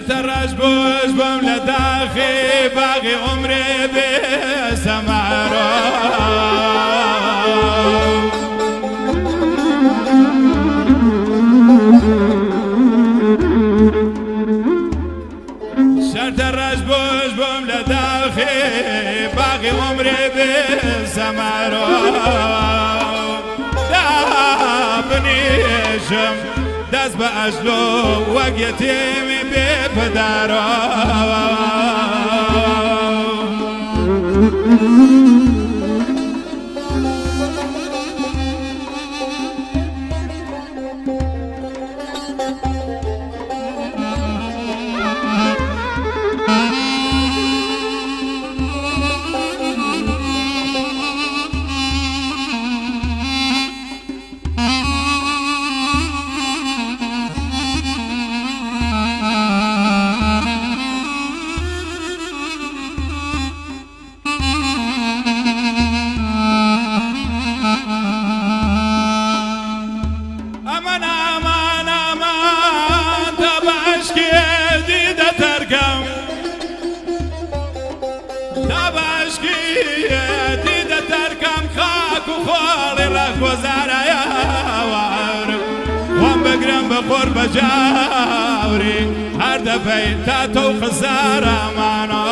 ترش بوش بم لداخي باقي عمري بسمارو شرط الرش بوش بم لداخي باقي عمري بسمارو دابنيشم دست به اجلو وگ یتیمی بی پدرو گۆڵی ڕەخۆزارایە وام بگرم بخور بجاوری هر دفعی تا تو خسارمانا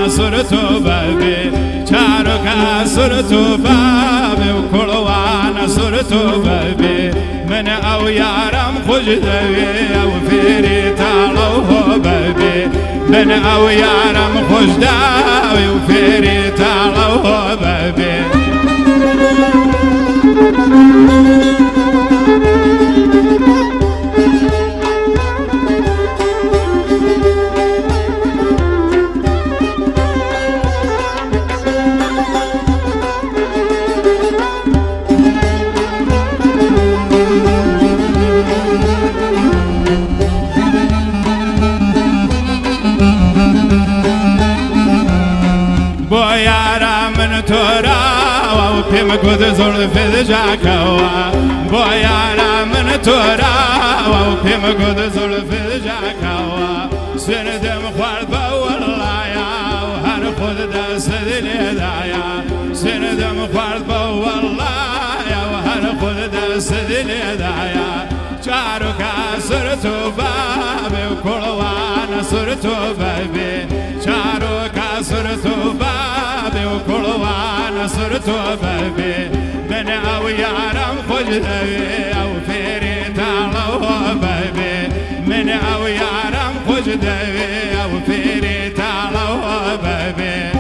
سرتو بابي چارو سرتو بابي وكلوانا سرتو بابي من او يارم خوش دوي او فيري تالو بابي من او يارم خوش دوي وفيري تالو بابي پیم کد زور فد جاکوا بایانا من تورا و پیم کد زور فد جاکوا سندم خورد با ولایا و هر خود دست دل دایا سندم خورد با ولایا و هر خود دست دل دایا چارو کاسر تو بابی و کلوان سر تو بابی چارو کاسر تو بابی و کلوان سر تو بابی من او یارم خوش دوی او فیری تالو بابی من او یارم خوش دوی او فیری تالو بابی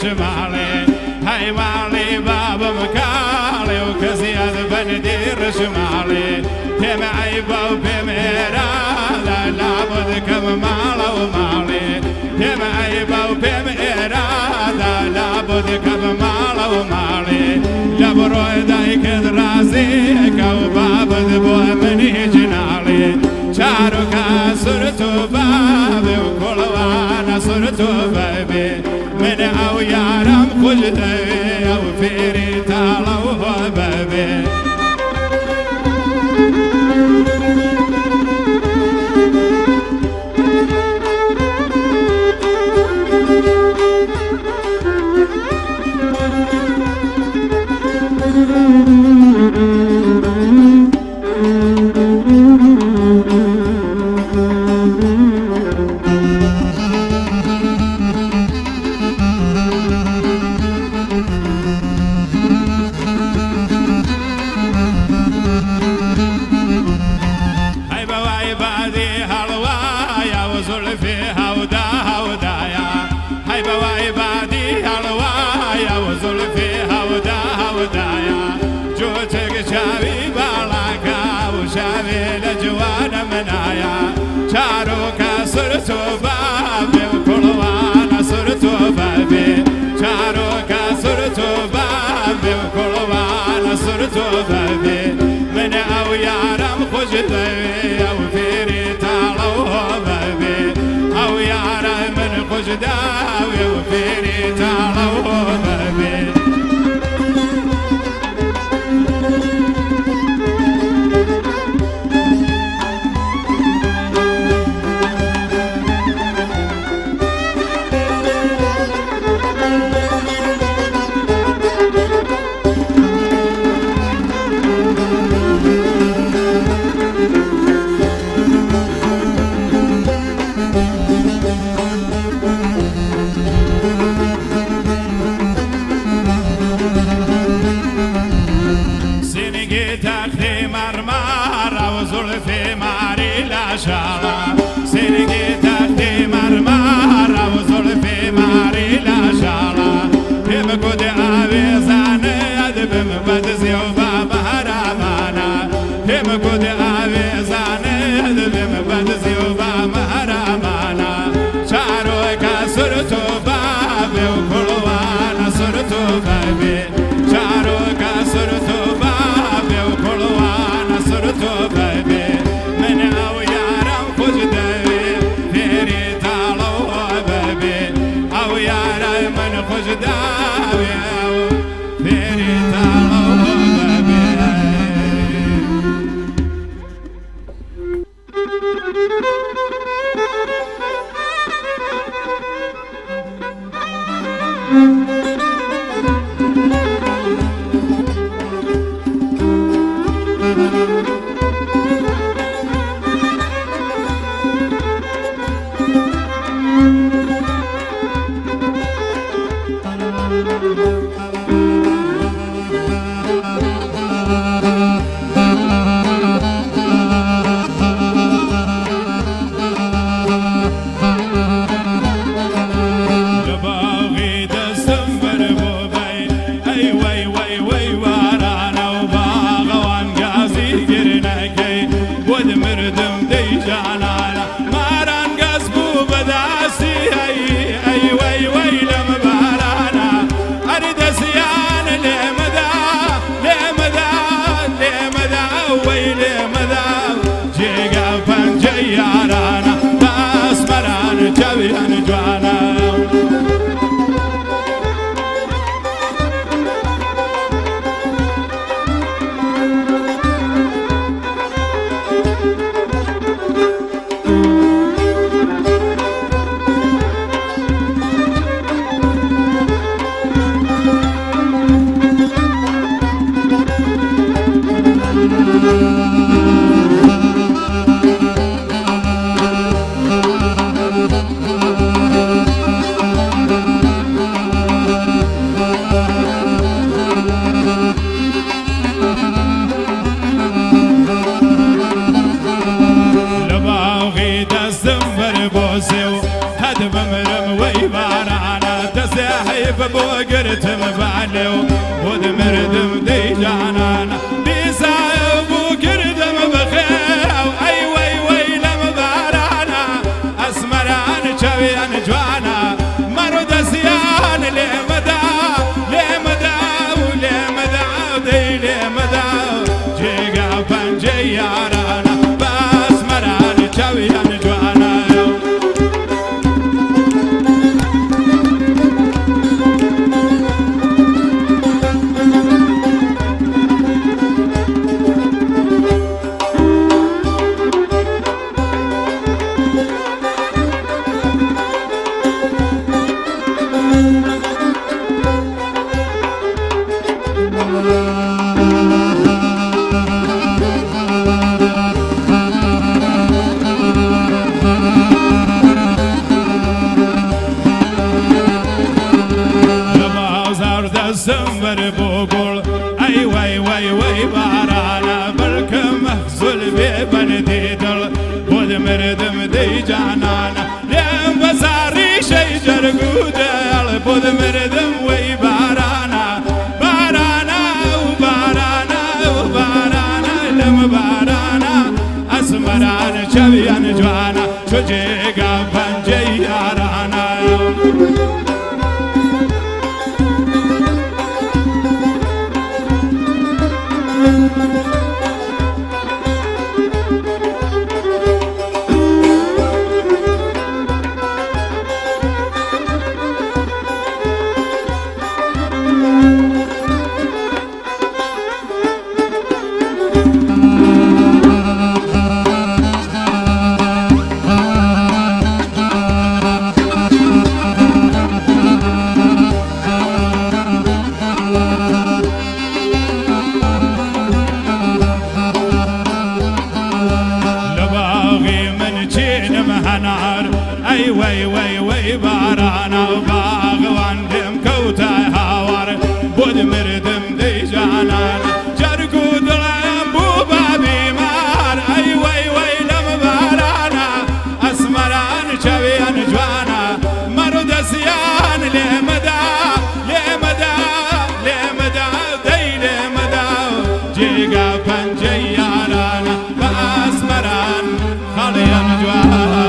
شمالي هاي مالي بابا مكالي وكزياد بندير شمالي بهم عيبة وبهم إرادة لابد كم مال ومالي بهم عيبة وبهم إرادة لابد كم مال ومالي جبرو دايك درازيك وبابد بو مني جنالي شارك صرتو بابي وكل وانا صرتو بابي من او يارم خجدي او فيري تالو بابي شاروكا صرتو بابي وكل وانا صرتو بابي شاروكا صرتو بابي وكل وانا صرتو بابي من او يارم خجدي او فيري تالو بابي او يارم من خجداوي وفيري تالو بابي في ماري لا شالا سيرجي تحتي مرمارة وزلفي ماري لا شالا هم قد عبيزان يدبم بدزي وبابا هرامانا هم قد عبيزان يدبم بدزي وبابا هرامانا شاروكا صرتو بابي وكل وانا صرتو بابي شاروكا صرتو بابي وكل وانا صرتو بابي بوقرتم بعلو ود مردم دي جانانا بيسا بوقرتم بخير دستم بر بوگل ای وای وای وای بارانا بلکم محزول بی بندی دل بود مردم دی جانانا لیم بساری شی جرگو دل بود مردم وی بارانا بارانا و بارانا و بارانا لم بارانا اسمران چویان جوانا چوجیگا پنجی یارانا ای وی وی وی بارانا و باغوان دم کوتای هاوار بود مردم دی جانان جرگو دلم بو بابی مار ای وی وی لم بارانا اسمران چویان جوانا مرد سیان لیمدا لیمدا لیمدا دی لیمدا جیگا پنجی یارانا با اسمران خالیان جوانا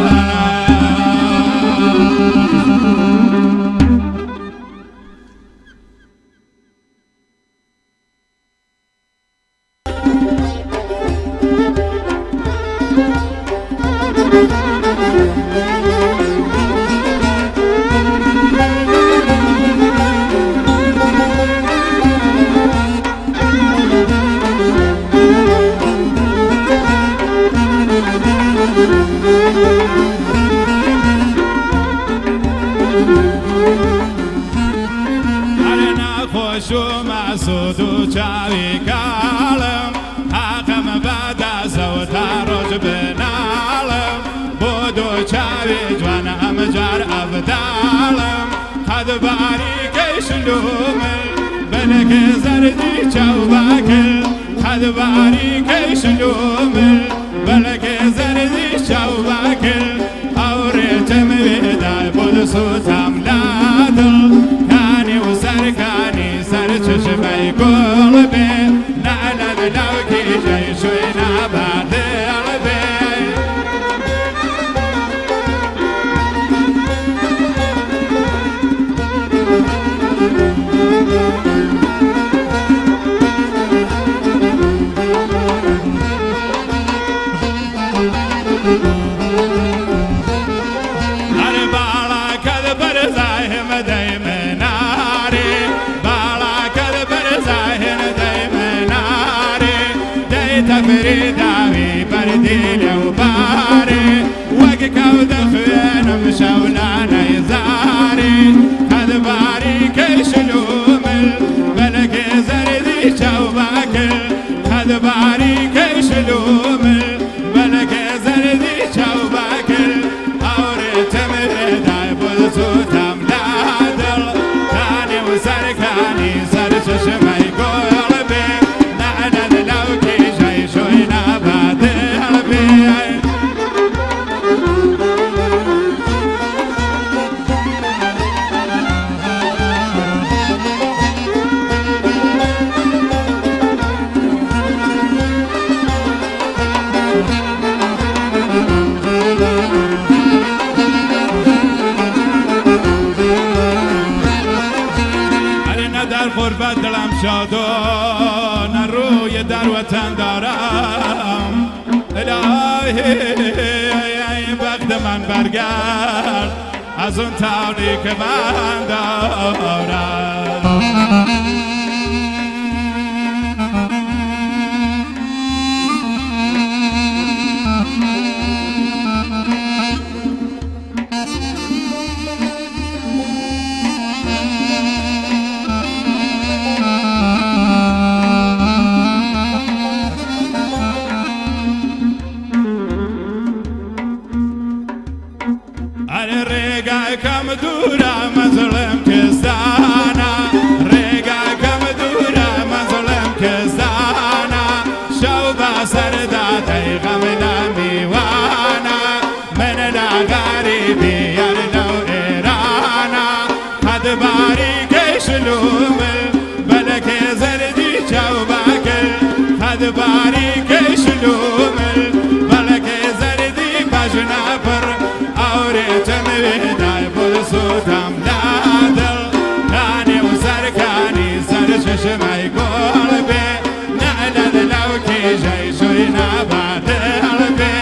خوشو مسعود و چاوی کالم حقم بعد زوتا روز بنالم بودو چاوی جوانم جار افدالم خد باری کشلومل بلک زردی چاو باکل خد باری کشلومل بلک زردی چاو باکل آورتم ویدای بود سوتم لادل سرکانی سر چشمه قلبه نعلم لوکی جای شوی نبرد قلبه هر بالا کد برزایم دایمه تفريداوي برديل وباري وقكو دخوين مشولانا يزاري هذا باري كيشلومل بلك زردي شوباكل هذا باري كيشلومل بلك زردي شوباكل أوري تمريداي بلسو تملادل تاني وسركاني سرش شمي قلبي نعلن لوكي شوينا بعد قلبي أنا در غربت دلم شاد و روی در وطن دارم الهی وقت من برگرد از اون طوری که من دارم کم دورم از لم کستانا رگا خد باریکەی شلومل بەلەکێ زەردی چاو باکل خد باریکەی شلومل بەلەکێ زەردی باژناپڕ ئەوڕێتم وێدای بۆ سوتام لادڵ کانێ و سەرکانی سەر چشمای گۆڵ بێ نەلەد لەو کیژەی شوی نابادڵ بێ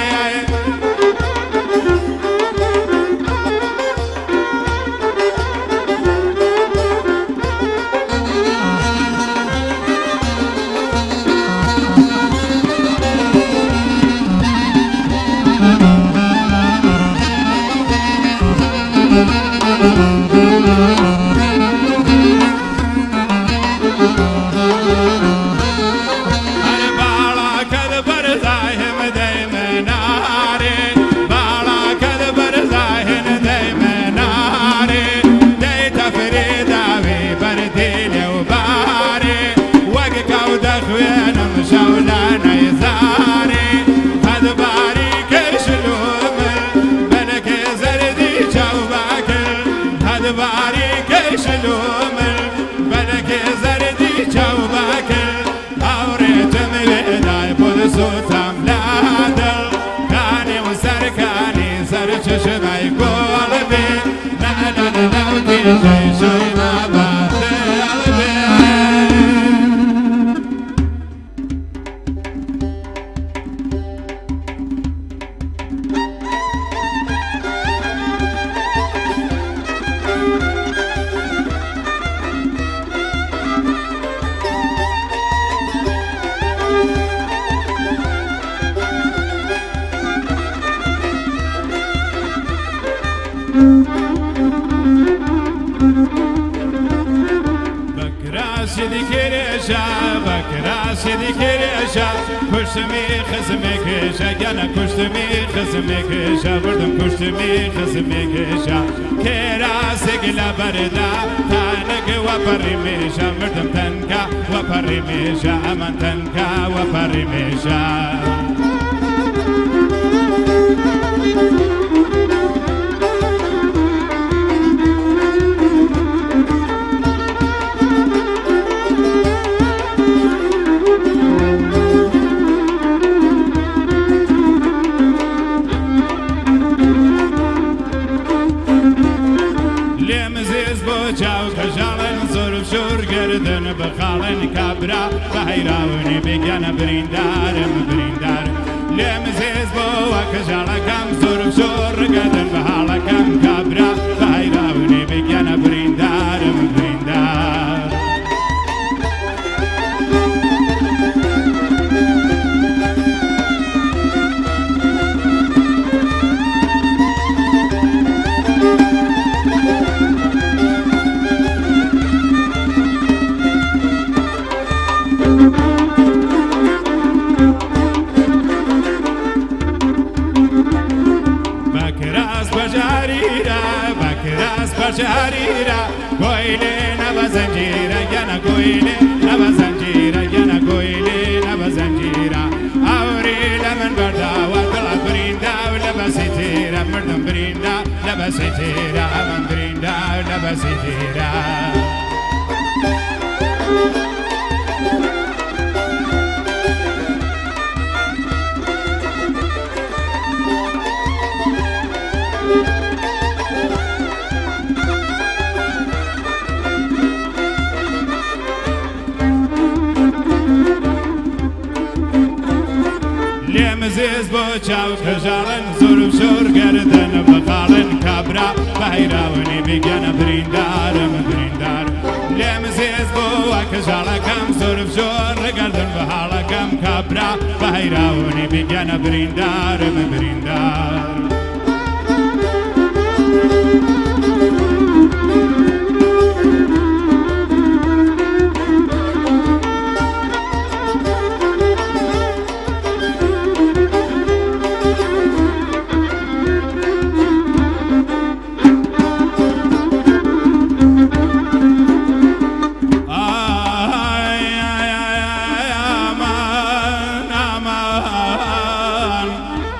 سوتام لادڵ کانێ و سەرکانی سەر چشمای گۆڵ بێ نەلەد لەو کیژەی شوی نابادڵ بێ Bakırası dikereşa, kuştumi kızımı keşa, yana kuştumi kızımı keşa, vurdum kuştumi kızımı keşa. Kerası gila barda, tanık vaparimişa, vurdum tanka vaparimişa, aman tanka vaparimişa. بخالن کابرا بهیراونی بگن بریندارم بریندار لمزیز بو کجالا کم زور زور گردن بحالا کم کابرا بهیراونی بگن بریندارم بریندار Jarira, goile nava zanjira, yana goile nava zanjira, yana goile nava zanjira. Auri laman barda, watla brinda, lava sitira, merdam brinda, lava sitira, aman brinda, lava sitira. لمزیز بو چاو کجالن زورم شور گردن بخالن کابرا بهیراونی بگن بریندارم بریندار لمزیز بو کجالا کم زورم شور گردن بحالا کم کابرا بهیراونی بگن بریندارم بریندار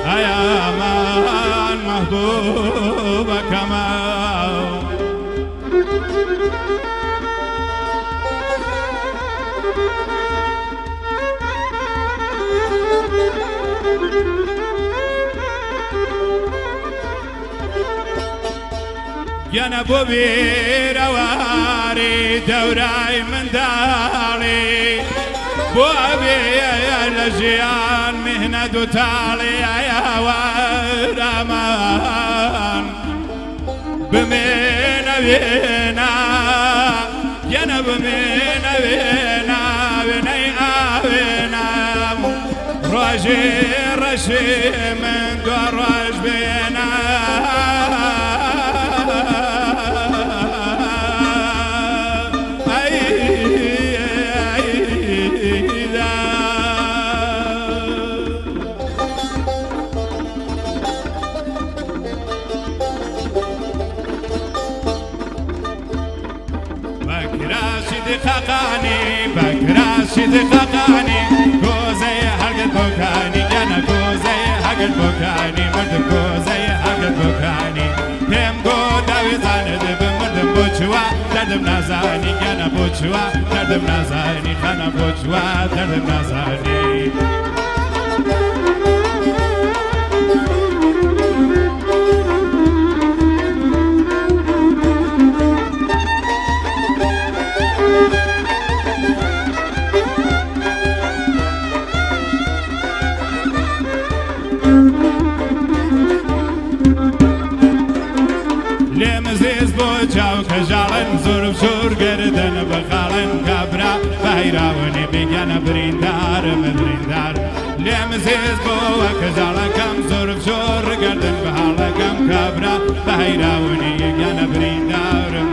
Ay aman گەنە بۆ بیرەواری دەورای منداڵی بۆ بێ لە ژیان میهنەت و تاڵی ئاوەرەمان بمێنەوێنا گەنە بمێنەوێنا وێنەی ئاوێنا ڕۆژی ڕەشی من دو ڕۆژ بێنا بەکراشی دقەقانی کۆزەی هەرگەت بۆکانی گەنە کۆزەی هەرگەت بۆکانی مردم کۆزەی هەرگەت بۆکانی پێم گۆ داوێزانت بمردم بۆ چوە دەردم نازانی گەنە بۆ چوە دەردم نازانی خەنە بۆ چوە دەردم نازانی چاو کەژاڵن زۆر و زۆر گەردن بەخاڵن کابرا بەهیراوەنی بگەنە بریندارم بریندار لێم زێز بۆوە کەژاڵەکەم زۆر و زۆر گەردن بەهاڵەکەم کابرا بەهیراوەنی گەنە بریندارم